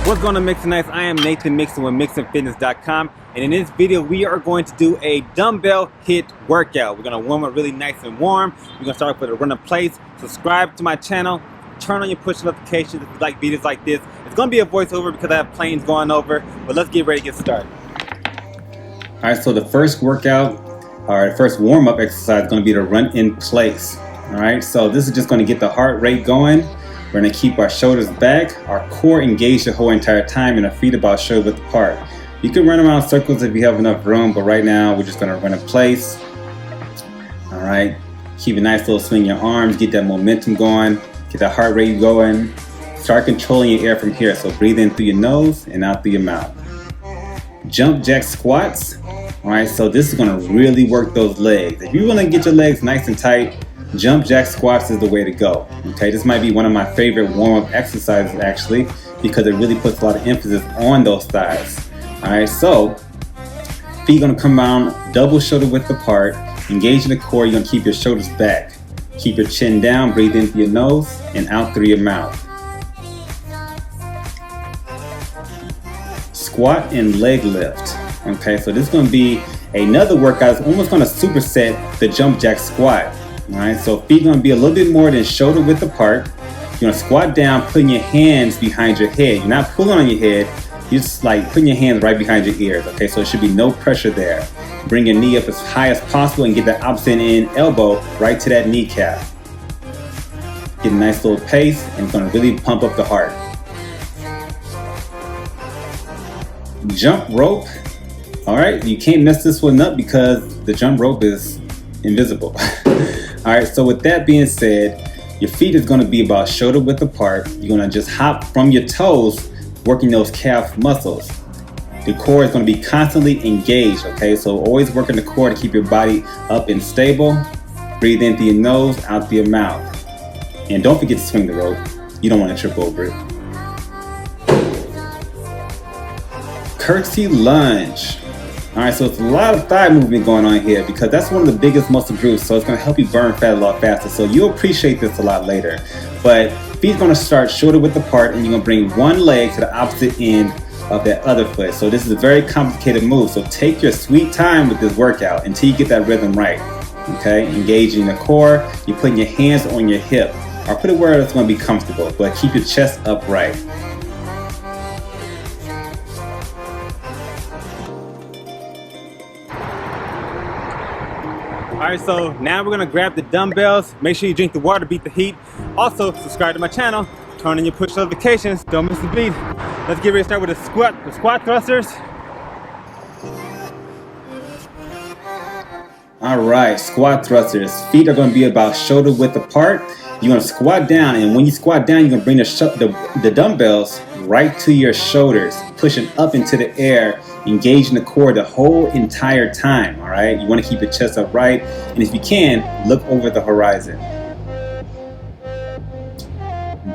What's going on, Mixing Nights? I am Nathan Mixon with MixonFitness.com, and in this video we are going to do a dumbbell HIIT workout. We're going to warm up really nice and warm. We're going to start off with a run in place. Subscribe to my channel, turn on your push notifications if you like videos like this. It's going to be a voiceover because I have planes going over, but let's get ready to get started. Alright, so the first workout, or the first warm-up exercise is going to be the run in place. Alright, so this is just going to get the heart rate going. We're going to keep our shoulders back, our core engaged the whole entire time, and our feet about shoulder width apart. You can run around circles if you have enough room, but right now we're just going to run in place. All right, keep a nice little swing in your arms, get that momentum going, get that heart rate going. Start controlling your air from here, so breathe in through your nose and out through your mouth. Jump jack squats. All right, so this is going to really work those legs. If you want to get your legs nice and tight, jump jack squats is the way to go. Okay, this might be one of my favorite warm-up exercises actually, because it really puts a lot of emphasis on those thighs. Alright, so feet gonna come down, double shoulder width apart, engage in the core. You're gonna keep your shoulders back. Keep your chin down, breathe in through your nose and out through your mouth. Squat and leg lift. Okay, so this is gonna be another workout. It's almost gonna superset the jump jack squat. Alright, so feet gonna be a little bit more than shoulder width apart. You're gonna squat down, putting your hands behind your head. You're not pulling on your head, you're just like putting your hands right behind your ears. Okay, so there should be no pressure there. Bring your knee up as high as possible and get that opposite end elbow right to that kneecap. Get a nice little pace, and it's gonna really pump up the heart. Jump rope. Alright, you can't mess this one up because the jump rope is invisible. Alright, so with that being said, your feet is going to be about shoulder width apart. You're going to just hop from your toes, working those calf muscles. The core is going to be constantly engaged, okay? So always working the core to keep your body up and stable. Breathe in through your nose, out through your mouth. And don't forget to swing the rope. You don't want to trip over it. Curtsey Lunge. Alright, so it's a lot of thigh movement going on here because that's one of the biggest muscle groups, so it's going to help you burn fat a lot faster. So you'll appreciate this a lot later. But feet going to start shoulder width apart, and you're going to bring one leg to the opposite end of that other foot. So this is a very complicated move, so take your sweet time with this workout until you get that rhythm right. Okay, engaging the core, you're putting your hands on your hip, or put it where it's going to be comfortable, but keep your chest upright. Alright, so now we're going to grab the dumbbells. Make sure you drink the water, beat the heat. Also, subscribe to my channel. Turn on your push notifications. Don't miss the beat. Let's get ready to start with the squat thrusters. Alright, squat thrusters. Feet are going to be about shoulder width apart. You're going to squat down, and when you squat down, you're going to bring the dumbbells right to your shoulders, pushing up into the air, engaging the core the whole entire time. All right, you want to keep your chest upright, and if you can, look over the horizon.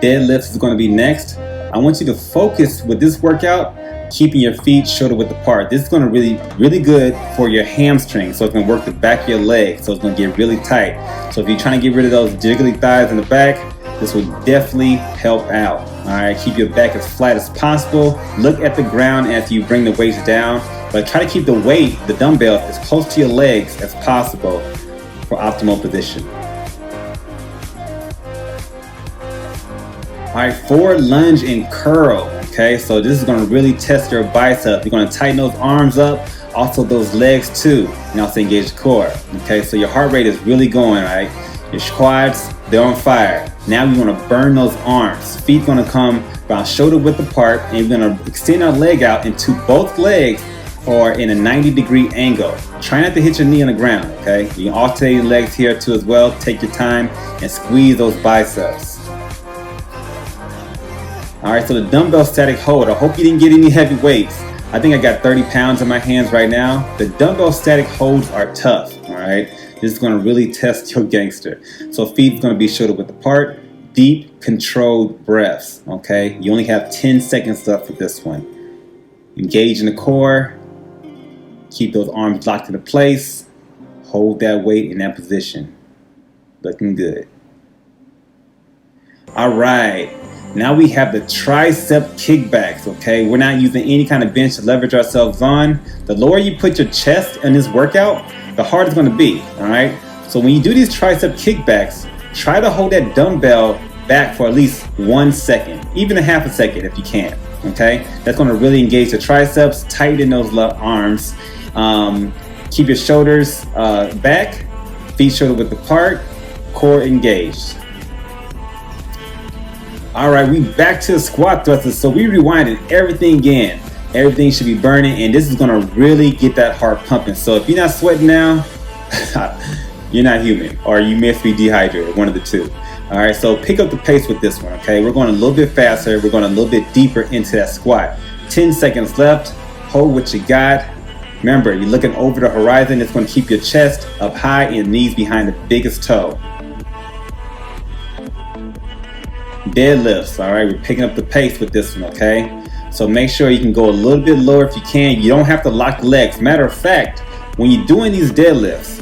Deadlifts is going to be next. I want you to focus with this workout, keeping your feet shoulder width apart. This is going to really good for your hamstrings, so it's going to work the back of your leg, so it's going to get really tight. So if you're trying to get rid of those jiggly thighs in the back, this will definitely help out. All right, keep your back as flat as possible. Look at the ground as you bring the weights down, but try to keep the weight, the dumbbell, as close to your legs as possible for optimal position. All right, forward lunge and curl. Okay, so this is going to really test your biceps. You're going to tighten those arms up, also those legs too, and also engage the core. Okay, so your heart rate is really going, right? Your quads, they're on fire. Now we want to burn those arms. Feet going to come about shoulder width apart, and we're going to extend our leg out into both legs or in a 90-degree angle. Try not to hit your knee on the ground, okay? You can alternate your legs here too as well. Take your time and squeeze those biceps. Alright, so the dumbbell static hold. I hope you didn't get any heavy weights. I think I got 30 pounds in my hands right now. The dumbbell static holds are tough, alright? This is going to really test your gangster. So feet is going to be shoulder width apart. Deep, controlled breaths, okay? You only have 10 seconds left for this one. Engage in the core. Keep those arms locked into place. Hold that weight in that position. Looking good. All right. Now we have the tricep kickbacks, okay? We're not using any kind of bench to leverage ourselves on. The lower you put your chest in this workout, the harder it's gonna be, all right? So when you do these tricep kickbacks, try to hold that dumbbell back for at least 1 second, even a half a second if you can, okay? That's gonna really engage the triceps, tighten those arms. Keep your shoulders back, feet shoulder width apart, core engaged. All right, we back to the squat thrusters. So we rewinded everything again. Everything should be burning, and this is gonna really get that heart pumping. So if you're not sweating now, you're not human, or you must be dehydrated, one of the two. All right, so pick up the pace with this one, okay? We're going a little bit faster. We're going a little bit deeper into that squat. 10 seconds left. Hold what you got. Remember, you're looking over the horizon. It's going to keep your chest up high and knees behind the biggest toe. Deadlifts, all right? We're picking up the pace with this one, okay? So make sure you can go a little bit lower if you can. You don't have to lock the legs. Matter of fact, when you're doing these deadlifts,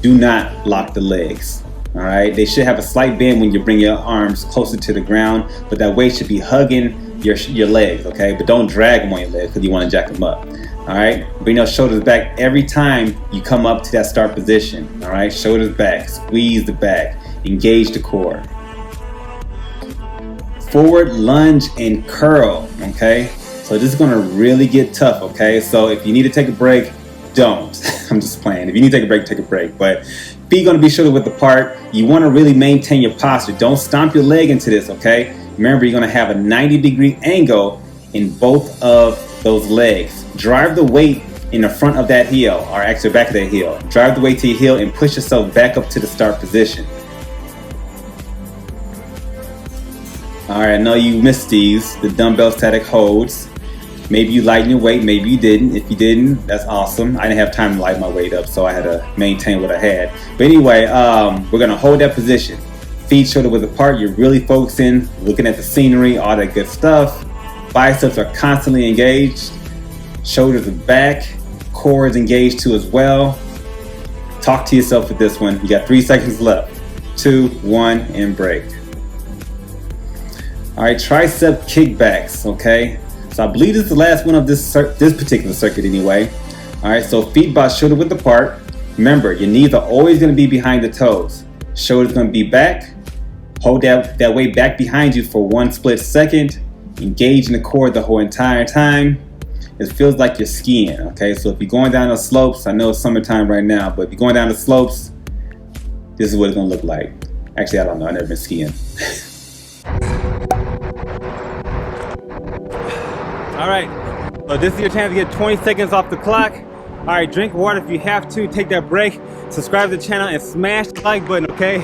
do not lock the legs, all right? They should have a slight bend when you bring your arms closer to the ground, but that weight should be hugging your legs, okay? But don't drag them on your legs because you want to jack them up, all right? Bring those shoulders back every time you come up to that start position, all right? Shoulders back, squeeze the back, engage the core. Forward lunge and curl, okay? So this is gonna really get tough, okay? So if you need to take a break, don't. I'm just playing. If you need to take a break, take a break. But feet gonna be shoulder width apart. You wanna really maintain your posture. Don't stomp your leg into this, okay? Remember, you're gonna have a 90-degree angle in both of those legs. Drive the weight in the front of that heel, or actually back of that heel. Drive the weight to your heel and push yourself back up to the start position. All right, I know you missed these, the dumbbell static holds. Maybe you lightened your weight, maybe you didn't. If you didn't, that's awesome. I didn't have time to lighten my weight up, so I had to maintain what I had. But anyway, we're gonna hold that position. Feet shoulder width apart, you're really focusing, looking at the scenery, all that good stuff. Biceps are constantly engaged. Shoulders are back, core is engaged too as well. Talk to yourself with this one. You got 3 seconds left. 2, 1, and break. All right, tricep kickbacks, okay? So I believe this is the last one of this particular circuit anyway. All right, so feet about shoulder width apart. Remember, your knees are always gonna be behind the toes. Shoulders gonna be back. Hold that weight back behind you for 1 split second. Engage in the core the whole entire time. It feels like you're skiing, okay? So if you're going down the slopes, I know it's summertime right now, but if you're going down the slopes, this is what it's gonna look like. Actually, I don't know, I've never been skiing. All right, so this is your chance to get 20 seconds off the clock. All right, drink water if you have to, take that break, subscribe to the channel, and smash the like button, okay?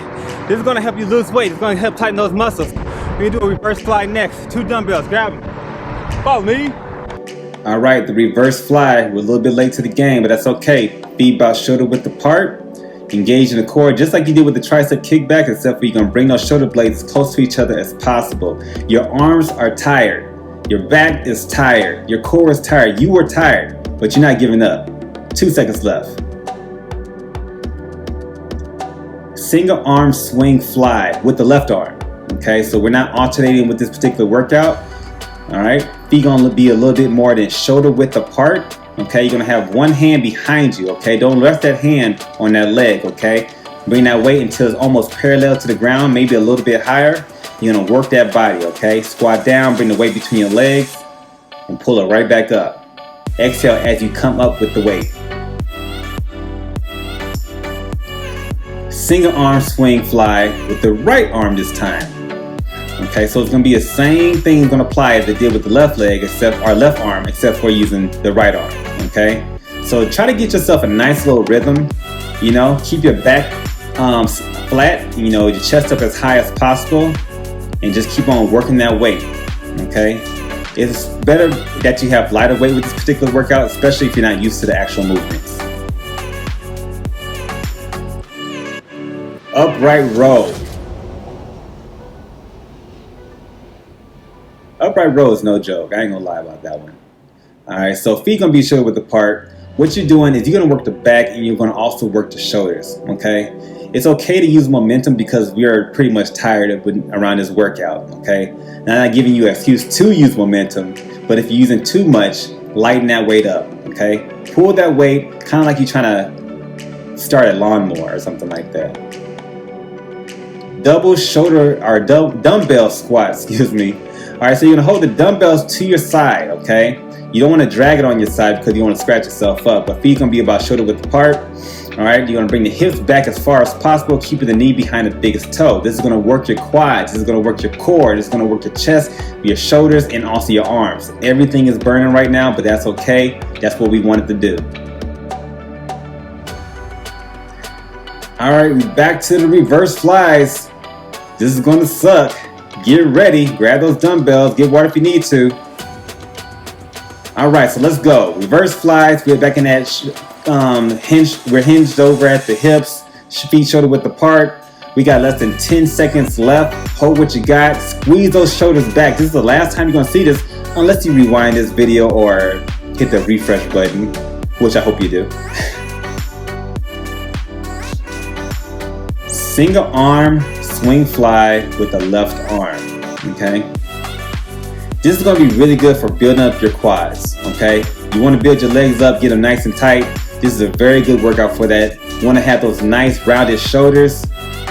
This is gonna help you lose weight. It's gonna help tighten those muscles. We're gonna do a reverse fly next. 2 dumbbells, grab them. Follow me. All right, the reverse fly. We're a little bit late to the game, but that's okay. Feet about shoulder width apart. Engage in the core, just like you did with the tricep kickback, except for you're gonna bring those shoulder blades as close to each other as possible. Your arms are tired. Your back is tired. Your core is tired. You were tired, but you're not giving up. 2 seconds left. Single arm swing fly with the left arm. Okay, so we're not alternating with this particular workout. All right, feet gonna be a little bit more than shoulder width apart. Okay, you're gonna have one hand behind you. Okay, don't rest that hand on that leg. Okay, bring that weight until it's almost parallel to the ground, maybe a little bit higher. You're gonna work that body, okay? Squat down, bring the weight between your legs, and pull it right back up. Exhale as you come up with the weight. Single arm swing fly with the right arm this time. Okay, so it's gonna be the same thing gonna apply as it did with the left leg, our left arm, except for using the right arm, okay? So try to get yourself a nice little rhythm, you know, keep your back flat, you know, your chest up as high as possible, and just keep on working that weight, okay? It's better that you have lighter weight with this particular workout, especially if you're not used to the actual movements. Upright row. Upright row is no joke. I ain't gonna lie about that one. All right, so feet gonna be shoulder width apart. What you're doing is you're gonna work the back and you're gonna also work the shoulders, okay? It's okay to use momentum because we are pretty much tired of around this workout, okay? Now, I'm not giving you an excuse to use momentum, but if you're using too much, lighten that weight up, okay? Pull that weight kind of like you're trying to start a lawnmower or something like that. Double shoulder or dumbbell squats, excuse me. All right, so you're gonna hold the dumbbells to your side, okay? You don't want to drag it on your side because you want to scratch yourself up. But feet's gonna be about shoulder width apart. All right, you're gonna bring the hips back as far as possible, keeping the knee behind the biggest toe. This is gonna work your quads. This is gonna work your core. This is gonna work your chest, your shoulders, and also your arms. Everything is burning right now, but that's okay. That's what we wanted to do. All right, we're back to the reverse flies. This is gonna suck. Get ready, grab those dumbbells, get water if you need to. All right, so let's go. Reverse flies, we're back in that we're hinged over at the hips, feet shoulder width apart. We got less than 10 seconds left. Hold what you got, squeeze those shoulders back. This is the last time you're gonna see this, unless you rewind this video or hit the refresh button, which I hope you do. Single arm swing fly with the left arm, okay? This is gonna be really good for building up your quads, okay? You wanna build your legs up, get them nice and tight. This is a very good workout for that. You wanna have those nice rounded shoulders.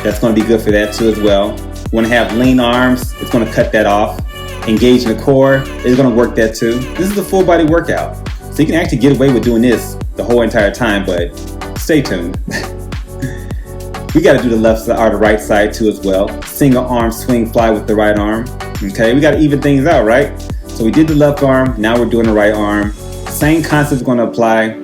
That's gonna be good for that too as well. You wanna have lean arms. It's gonna cut that off. Engage in the core. It's gonna work that too. This is a full body workout. So you can actually get away with doing this the whole entire time, but stay tuned. We got to do the left side or the right side too as well. Single arm swing fly with the right arm. Okay, we got to even things out, right? So we did the left arm, now we're doing the right arm. Same concept is going to apply.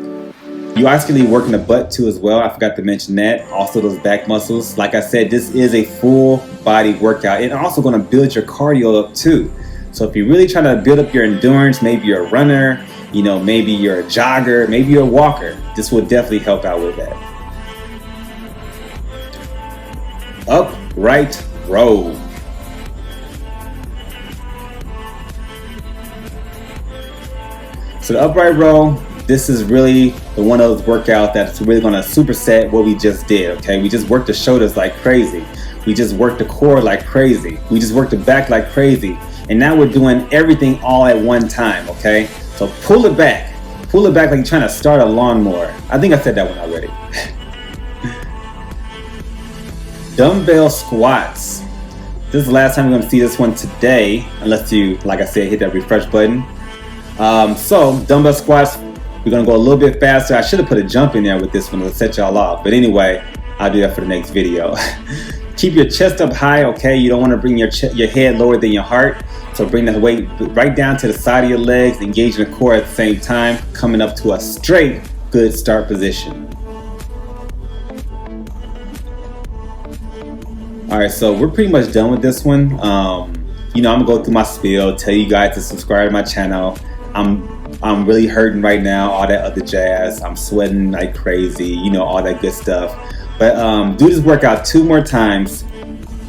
You actually working the butt too as well. I forgot to mention that. Also those back muscles. Like I said, this is a full body workout. It's also going to build your cardio up too. So if you're really trying to build up your endurance, maybe you're a runner, you know, maybe you're a jogger, maybe you're a walker, this will definitely help out with that. Upright row. So the upright row, this is really the one of those workouts that's really gonna superset what we just did, okay? We just worked the shoulders like crazy. We just worked the core like crazy. We just worked the back like crazy. And now we're doing everything all at one time, okay? So pull it back. Pull it back like you're trying to start a lawnmower. I think I said that one already. Dumbbell squats. This is the last time we're going to see this one today, unless you, like I said, hit that refresh button. So dumbbell squats, we're going to go a little bit faster. I should have put a jump in there with this one to set y'all off. But anyway, I'll do that for the next video. Keep your chest up high, okay? You don't want to bring your head lower than your heart. So bring the weight right down to the side of your legs, engage in the core at the same time, coming up to a straight, good start position. All right, so we're pretty much done with this one. You know, I'm gonna go through my spiel, tell you guys to subscribe to my channel. I'm really hurting right now, all that other jazz. I'm sweating like crazy, you know, all that good stuff. But do this workout 2 more times,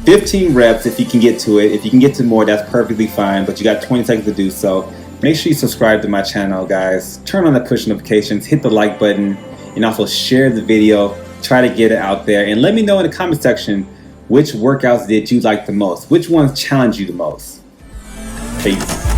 15 reps if you can get to it. If you can get to more, that's perfectly fine, but you got 20 seconds to do so. Make sure you subscribe to my channel, guys. Turn on the push notifications, hit the like button, and also share the video. Try to get it out there. And let me know in the comment section which workouts did you like the most? Which ones challenged you the most? Peace.